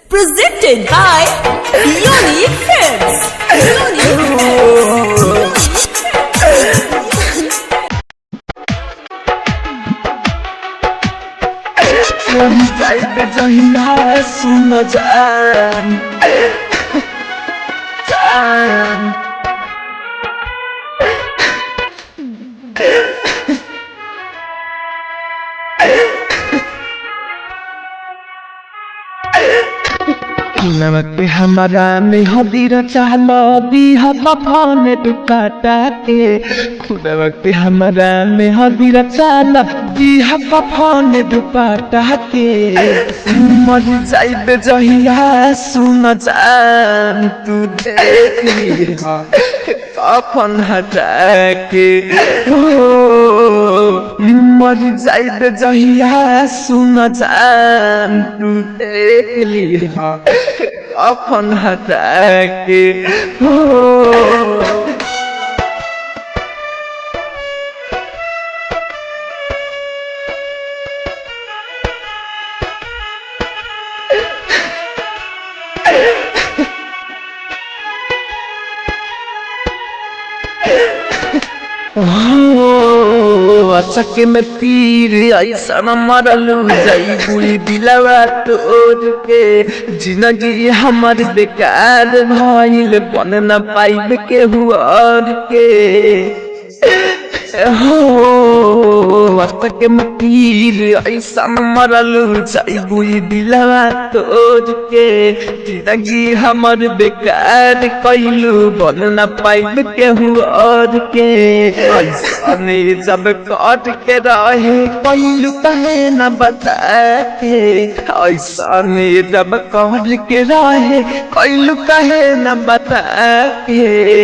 Presented by Unique Films. नमक पे हमारा में हदीर चाहलो दी हफान दुकाटा के नमक पे हमारा में हदीर चाहलो दी हफान दुकाटा के मर जाइबे जहिया सुन जान तू देख लिहा कफन हटा के मर जाइबे जहिया सुन जान तू देख लिहा कफन हटा के अचक में तीर ऐसा न मरलू जाई बुरी दिलवा तोड़ के जिंदगी हमार बेकार भइल बन न पाइब के हुआर के अचक में तीर ऐसा न मरलू जाई बुरी दिलवा तोड़ के जिंदगी हमार बेकार कइलू बन न पाइब के हुआर के जब काट के रहे कइलू कहे न बता के ऐसा जब काट के रहे कइलू कहे न बता के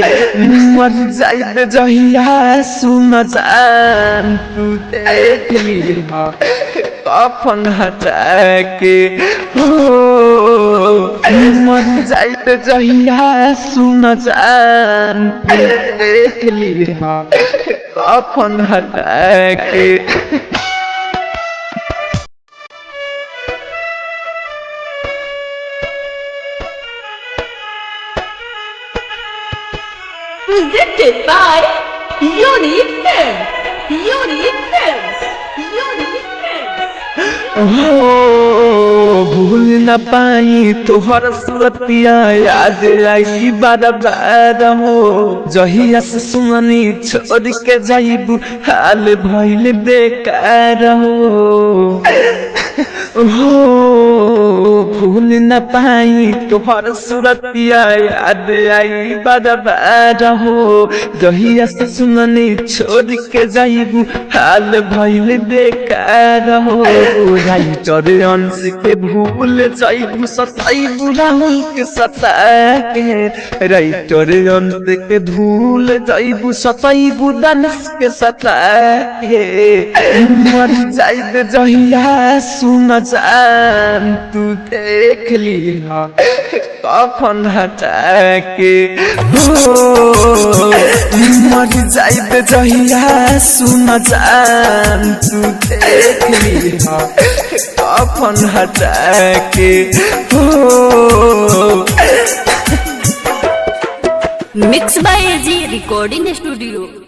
मर जाइबे जहिया सुन जान तू देख लिहा कफन हटा के मर जाइबे जहिया सुन जान तू देख लिहा कफन हटा के Presented by Unique Films. Unique Films. Unique Films. भूल न पाई तोहर सूरतिया याद आई बार बार हो जहिया से सुननी छोड़ के जाइबू हाल भइल बेकार हो भूल न पाई तोहर सूरतिया याद आई बार बार हो जहिया से सुननी छोड़ के जाइबू हाल भइल बेकार हो राइटर अंश के भूल जाइबू सताइबू राहुल के सता के राइटर अंश के भूल जाइबू सताइबू दानस के सता के मर जाइबे जहिया सुन जान तू देख लिहा कफन हटा के मर जाइबे जहिया सुन जान तू देख लिहा कफन हटा के Mixed by AG Recording Studio.